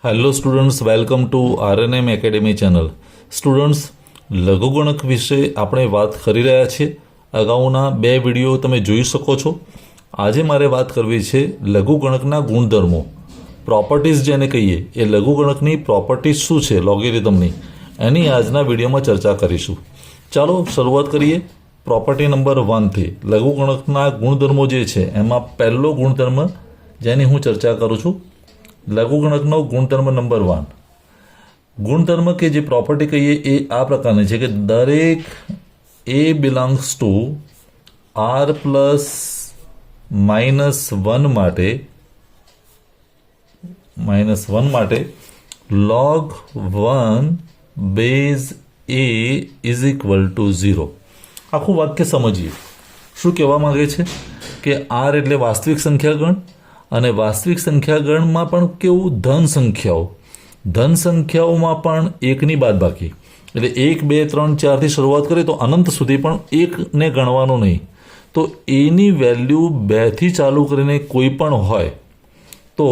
Hello students, welcome to RNM academy channel. Students, લઘુગણક વિશે આપણે વાત કરી રહ્યા છીએ. અગાઉના 2 વિડીયો તમે જોઈ શકો છો. આજે મારે વાત કરવી છે લઘુગણકના ગુણધર્મો, પ્રોપર્ટીઝ જેને કહીએ, એ લઘુગણકની પ્રોપર્ટીઝ શું છે લોગેરિધમની, એની આજના વિડીયોમાં ચર્ચા કરીશું. ચાલો શરૂઆત કરીએ પ્રોપર્ટી નંબર 1થી. લઘુગણકના ગુણધર્મો જે છે એમાં પહેલો ગુણધર્મ જેની હું ચર્ચા કરું છું, લઘુગણકનો ગુણધર્મ નંબર 1. ગુણધર્મ કે જે પ્રોપર્ટી કહીએ એ આ પ્રકારની છે કે દરેક એ બિલોંગ્સ ટુ આર પ્લસ -1 માટે log 1 base a is equal two 0. આખું વાક્ય સમજીએ. શું કહેવા માંગે છે કે આર એટલે વાસ્તવિક સંખ્યા ગણ, અને વાસ્તવિક સંખ્યા ગણમાં પણ કેવું, ધન સંખ્યાઓ. ધન સંખ્યાઓમાં પણ એકની બાદબાકી, એટલે 1 2 3 4થી શરૂઆત કરીએ તો અનંત સુધી પણ એકને ગણવાનો નહીં. તો એની વેલ્યુ 2થી ચાલુ કરીને કોઈ પણ હોય તો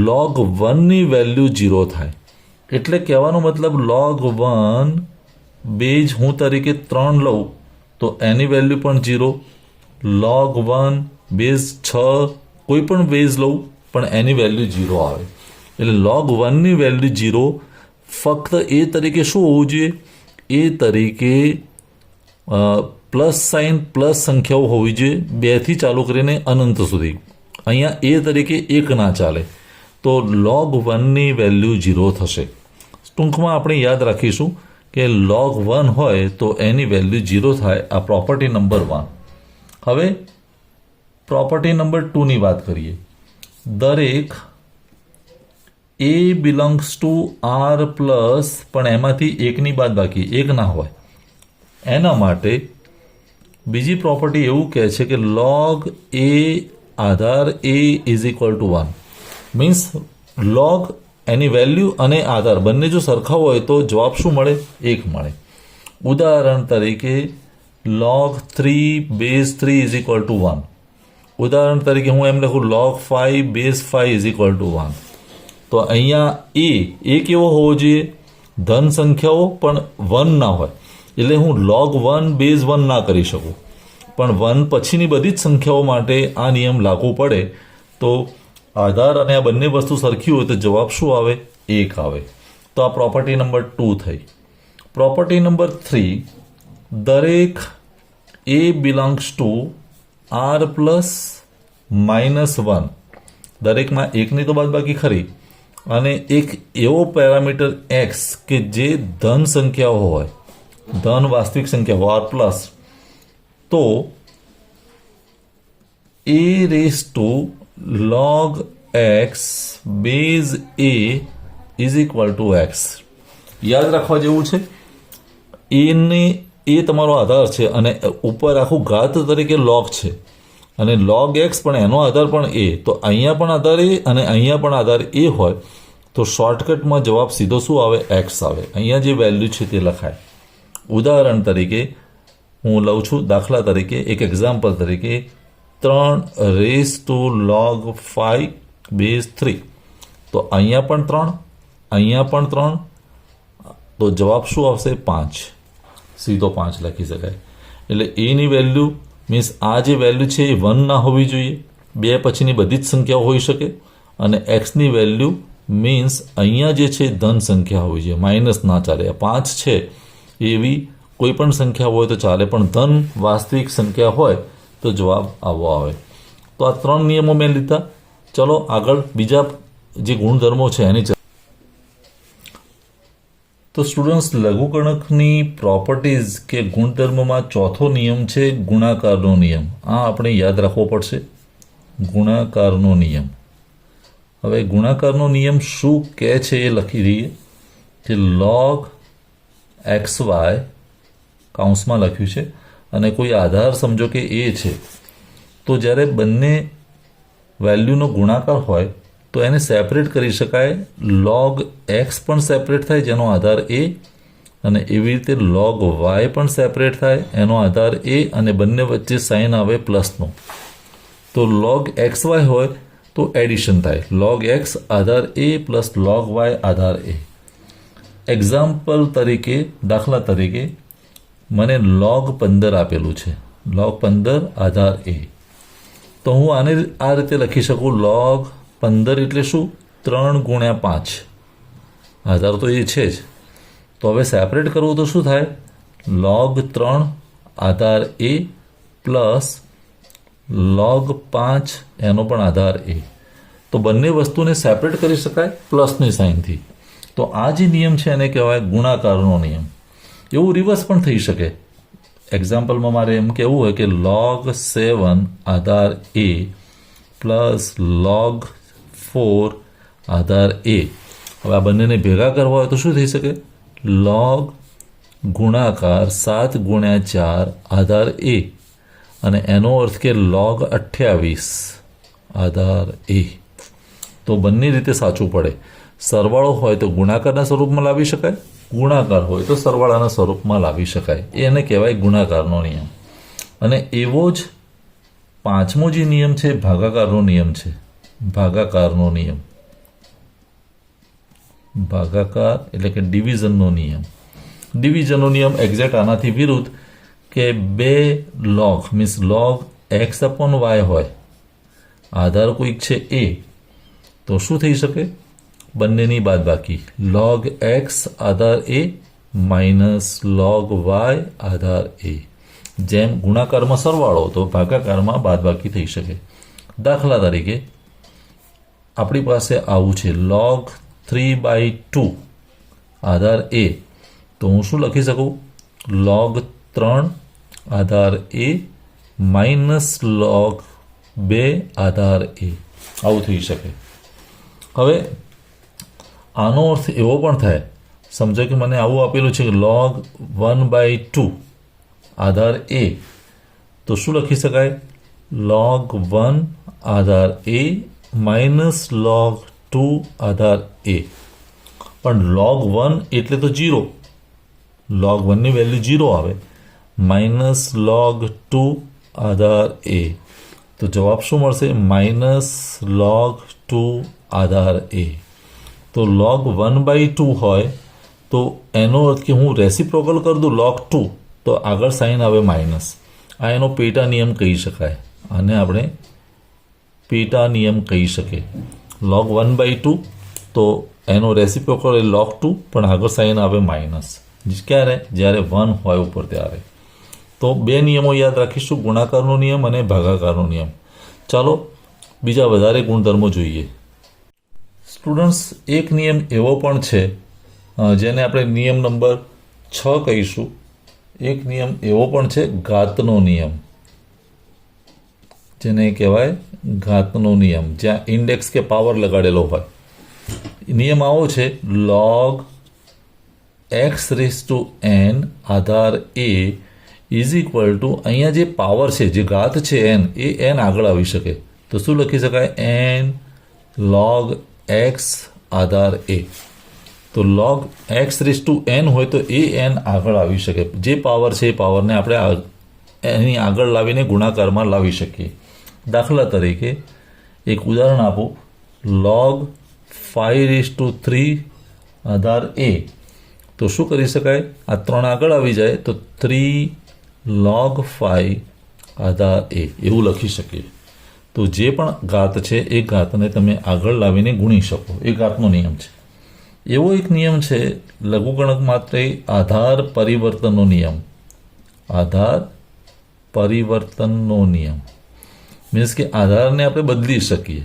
log 1ની વેલ્યુ 0 થાય. એટલે કહેવાનો મતલબ log 1 બેઝ હું તરીકે 3 લઉં તો એની વેલ્યુ પણ 0. log 1 બેઝ 6 કોઈ પણ બેઝ લઉં પણ એની વેલ્યુ 0 આવે. એટલે log 1ની વેલ્યુ 0. ફક્ત એ તરીકે શું હોવું જોઈએ, એ તરીકે પ્લસ સાઇન પ્લસ સંખ્યાઓ હોવી જોઈએ 2થી ચાલુ કરીને અનંત સુધી. અહીંયા એ તરીકે 1 ના ચાલે, તો log 1ની વેલ્યુ 0 થશે. ટૂંકમાં આપણે યાદ રાખીશું કે log 1 હોય તો એની વેલ્યુ 0 થાય. આ પ્રોપર્ટી નંબર 1. હવે પ્રોપર્ટી નંબર 2ની વાત કરીએ. દરેક એ બિલોંગ્સ ટુ આર પ્લસ, પણ એમાંથી એકની બાદબાકી 1 ના હોય, એના માટે બીજી પ્રોપર્ટી એવું કહે છે કે log a Aadhaar a is equal two 1. Means log any value અને આધાર બંને જો સરખા હોય તો જવાબ શું મળે, 1 મળે. ઉદાહરણ તરીકે log 3 base 3 is equal two 1. ઉદાહરણ તરીકે હું એમ લખું log 5 base 5 is equal two 1. તો અહીંયા એ કેવો હોવો જોઈએ, ધન સંખ્યાઓ પણ 1 ના હોય. એટલે હું log 1 બેઝ 1 ના કરી શકું, પણ 1 પછીની બધી જ સંખ્યાઓ માટે આ નિયમ લાગુ પડે. તો આધાર અને આ બંને વસ્તુ સરખી હોય તો જવાબ શું આવે, 1 આવે. તો આ પ્રોપર્ટી નંબર 2 થઈ. પ્રોપર્ટી નંબર 3, દરેક એ બિલોંગ્સ ટુ આર પ્લસ -1. દરેકમાં એકની તો બાદબાકી ખરી, અને એક એવો પેરામીટર x કે જે ધન સંખ્યાઓ હોય, ધન વાસ્તવિક સંખ્યા આર પ્લસ, તો a raise to log x base a is equal to x. યાદ રાખવા જેવું છે. એ તમારો આધાર છે અને ઉપર આખું ઘાત તરીકે log છે, અને log x પણ એનો આધાર પણ a. તો અહીંયા પણ આધાર a અને અહીંયા પણ આધાર a હોય તો શોર્ટકટમાં જવાબ સીધો શું આવે, x આવે. અહીંયા જે વેલ્યુ છે તે લખાય. ઉદાહરણ તરીકે હું લઉં છું, દાખલા તરીકે એક એક્ઝામ્પલ તરીકે 3 રેઝ ટુ log 5 બેઝ 3. તો અહીંયા પણ 3, અહીંયા પણ 3, તો જવાબ શું આવશે, 5. સીધો 5 લખી શકાય. એટલે એની વેલ્યુ મીન્સ આ જે વેલ્યુ છે એ 1 ના હોવી જોઈએ, 2 પછીની બધી જ સંખ્યાઓ હોઈ શકે. અને એક્સની વેલ્યુ મીન્સ અહીંયા જે છે ધન સંખ્યા હોવી જોઈએ, માઇનસ ના ચાલે. 5 છે એવી કોઈ પણ સંખ્યા હોય તો ચાલે, પણ ધન વાસ્તવિક સંખ્યા હોય તો જવાબ આવો આવે. તો આ 3 નિયમો મેં લીધા. ચલો આગળ બીજા જે ગુણધર્મો છે એની તો સ્ટુડન્ટ્સ, લઘુગણકની પ્રોપર્ટીઝ કે ગુણધર્મમાં ચોથો નિયમ છે ગુણાકારનો નિયમ. આ આપણે યાદ રાખવો પડશે, ગુણાકારનો નિયમ. હવે ગુણાકારનો નિયમ શું કહે છે એ લખી દઈએ કે log xy કૌંસમાં લખ્યું છે અને કોઈ આધાર સમજો કે a છે, તો જ્યારે બંને વેલ્યુનો ગુણાકાર હોય તો એને સેપરેટ કરી શકાય. log x પણ સેપરેટ થાય જેનો આધાર a, અને એવી રીતે log y પણ સેપરેટ થાય એનો આધાર a, અને બંને વચ્ચે સાઇન આવે પ્લસનો. તો log xy હોય તો એડિશન થાય, log x Aadhaar a plus log y Aadhaar a. Example તરીકે, દાખલા તરીકે મને log 15 આપેલું છે, log 15 આધાર a. તો હું આને આ રીતે લખી શકું, log 15 એટલે શું? 3 ગુણ્યા 5. આધાર તો એ છે જ. તો હવે સેપરેટ કરવું તો શું થાય? log 3 Aadhaar a plus log 5 એનો પણ આધાર a. તો બંને વસ્તુને સેપરેટ કરી શકાય પ્લસની સાઇનથી. તો આ જે નિયમ છે એને કહેવાય ગુણાકારનો નિયમ. એવું રિવર્સ પણ થઈ શકે. એક્ઝામ્પલમાં મારે એમ કહેવું હોય કે log 7 Aadhaar a plus log 4 Aadhaar a. હવે આ બંનેને ભેગા કરવા હોય તો શું થઈ શકે? log ગુણાકાર 7 ગુણ્યા 4 આધાર a અને એનો અર્થ કે log 28 આધાર a. તો બંને રીતે સાચું પડે. સરવાળો હોય તો ગુણાકારના સ્વરૂપમાં લાવી શકાય, ગુણાકાર હોય તો સરવાળાના સ્વરૂપમાં લાવી શકાય. એને કહેવાય ગુણાકારનો નિયમ. અને એવો જ પાંચમો જે નિયમ છે ભાગાકારનો નિયમ છે. ભાગાકારનો નિયમ, ભાગાકાર એટલે કે ડિવિઝનનો નિયમ. ડિવિઝનનો નિયમ એક્ઝેક્ટ આનાથી વિરુદ્ધ કે બે log means log x upon y હોય, આધાર કોઈક છે a, તો શું થઈ શકે? બંનેની બાદબાકી, log x Aadhaar a minus log y Aadhaar a. જેમ ગુણાકારમાં સરવાળો તો ભાગાકારમાં બાદબાકી થઈ શકે. દાખલા તરીકે આપણી પાસે આવું છે log 3/2 આધાર a. તો હું શું લખી શકું? log 3 Aadhaar a minus log 2 Aadhaar a. આવું થઈ શકે. હવે આનો અર્થ એવો પણ થાય, સમજો કે મને આવું આપેલું છે કે log 1/2 આધાર a. તો શું લખી શકાય? log 1 Aadhaar a minus log 2 Aadhaar a. પણ log 1 એટલે તો 0, log 1ની વેલ્યુ 0 આવે, માઇનસ log 2 આધાર a. તો જવાબ શું મળશે? Minus log 2 Aadhaar a. તો log 1/2 હોય તો એનો અર્થ કે હું રેસિપ્રોકલ કરી દઉં log 2 તો આગળ સાઇન આવે માઇનસ. આ એનો પેટા નિયમ કહી શકાય. આને આપણે પેટા નિયમ કહી શકીએ. log 1/2 તો એનો રેસિપ્રોકલ એ log 2 પણ આગળ સાઇન આવે માઇનસ. ક્યારે? જ્યારે 1 હોય ઉપર ત્યારે. તો બે નિયમો યાદ રાખીશું, ગુણાકારનો નિયમ અને ભાગાકારનો નિયમ. ચાલો બીજા વધારે ગુણધર્મો જોઈએ. સ્ટુડન્ટ્સ, એક નિયમ એવો પણ છે જેને આપણે નિયમ નંબર 6 કહીશું. એક નિયમ એવો પણ છે ઘાતનો નિયમ, જેને કહેવાય ઘાતનો નિયમ, જ્યાં ઇન્ડેક્સ કે પાવર લગાડેલો હોય. નિયમ આવો છે log x⁴n Aadhaar a is equal two, અહીંયા જે પાવર છે, જે ઘાત છે n, એ n આગળ આવી શકે. તો શું લખી શકાય? n log x Aadhaar a. તો log x⁴n હોય તો એ n આગળ આવી શકે. જે પાવર છે એ પાવરને આપણે એની આગળ લાવીને ગુણાકારમાં લાવી શકીએ. દાખલા તરીકે એક ઉદાહરણ આપું, log 5⁵ આધાર a. તો શું કરી શકાય? આ 3 આગળ આવી જાય તો 3 log 5 આધાર a એવું લખી શકીએ. તો જે પણ ઘાત છે એ ઘાતને તમે આગળ લાવીને ગુણી શકો. એ ઘાતનો નિયમ છે. એવો એક નિયમ છે લઘુગણક માટે આધાર પરિવર્તનનો નિયમ. આધાર પરિવર્તનનો નિયમ મીન્સ કે આધારને આપણે બદલી શકીએ.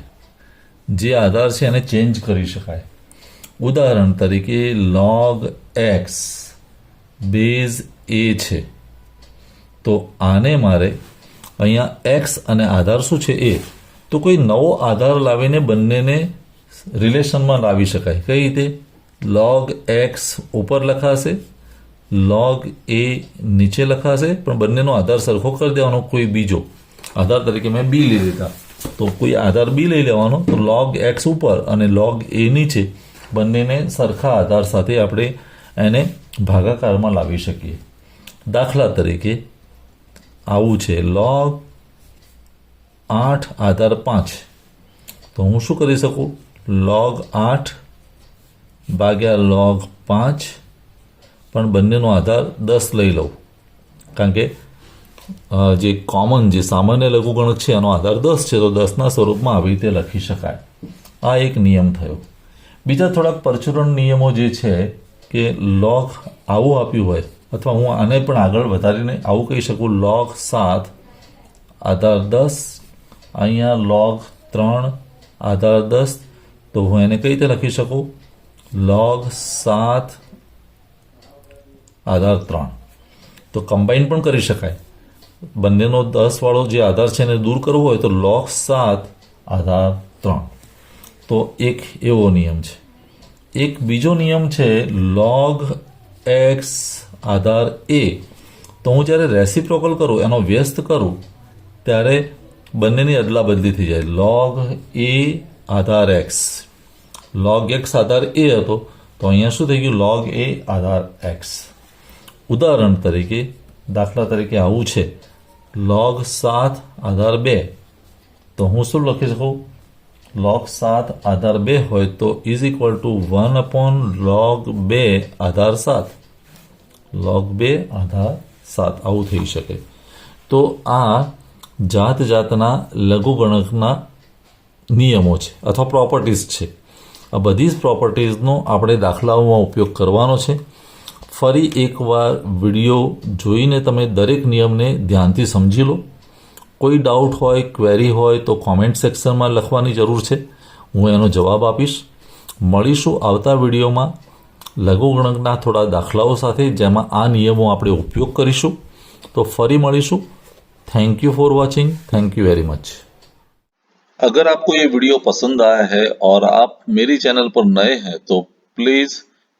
જે આધાર છે એને ચેન્જ કરી શકાય. ઉદાહરણ તરીકે log x બેઝ a છે, તો આને મારે અહીંયા x અને આધાર શું છે એ, તો કોઈ નવો આધાર લાવીને બંનેને રિલેશનમાં લાવી શકાય. કઈ રીતે? log x ઉપર લખાશે, log a નીચે લખાશે, પણ બંનેનો આધાર સરખો કરી દેવાનો. કોઈ બીજો આધાર તરીકે મેં b લઈ લીધા, તો કોઈ આધાર b લઈ લેવાનો, તો log x ઉપર અને log a નીચે, બંનેને સરખા આધાર સાથે આપણે એને ભાગાકારમાં લાવી શકીએ. દાખલા તરીકે આવું છે log 8 આધાર 5. તો હું શું કરી શકું, log 8 ભાગ્યા log 5, પણ બંનેનો આધાર 10 લઈ લઉં, કારણ કે જે કોમન જે સામાન્ય લઘુગણક છે એનો આધાર 10 છે, તો 10ના સ્વરૂપમાં આવી રીતે લખી શકાય. આ એક નિયમ થયો. બીજા થોડાક પરચુરણ નિયમો જે છે કે log આવું આપ્યું હોય, અથવા હું આને પણ આગળ વધારીને આવું કહી શકું, log 7 આધાર 10, અહીંયા log 3 આધાર 10, તો હું એને કઈ રીતે લખી શકું, log 7 આધાર 3. તો કમ્બાઈન પણ કરી શકાય. બંનેનો 10 વાળો જે આધાર છે એને દૂર કરવો હોય તો log 7 આધાર 3. તો એક એવો નિયમ છે. એક બીજો નિયમ છે log x આધાર a. તો હું જ્યારે રેસિપ્રોકલ કરું, એનો વ્યસ્ત કરું, ત્યારે બંનેની અદલા બદલી થઈ જાય. log a Aadhaar x, log x Aadhaar a હતો, તો અહીંયા શું થઈ ગયું, log a આધાર x. ઉદાહરણ તરીકે, દાખલા તરીકે આવું છે, log 7 આધાર 2, તો હું શું લખી શકું, log 7 આધાર 2 હોય તો is equal two 1/log 2 Aadhaar 7, log 2 આધાર 7 આવું થઈ શકે. તો આ જાત જાતના લઘુગણકના નિયમો છે અથવા પ્રોપર્ટીઝ છે. આ બધી જ પ્રોપર્ટીઝનો આપણે દાખલાઓમાં ઉપયોગ કરવાનો છે. ફરી એકવાર વિડીયો જોઈને તમે દરેક નિયમને ધ્યાનથી સમજી લો. કોઈ ડાઉટ હોય, ક્વેરી હોય તો કોમેન્ટ સેક્શનમાં લખવાની જરૂર છે, હું એનો જવાબ આપીશ. મળીશું આવતા વિડીયોમાં લઘુગણકના થોડા દાખલાઓ સાથે, જેમાં આ નિયમો આપણે ઉપયોગ કરીશું. તો ફરી મળીશું. Thank you for watching. Thank you very much. अगर आपको ये वीडियो पसंद आया है और आप मेरी चैनल पर नए हैं तो प्लीज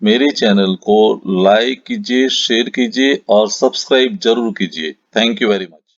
मेरे चैनल को लाइक कीजिए, शेयर कीजिए और सब्सक्राइब जरूर कीजिए. Thank you very much.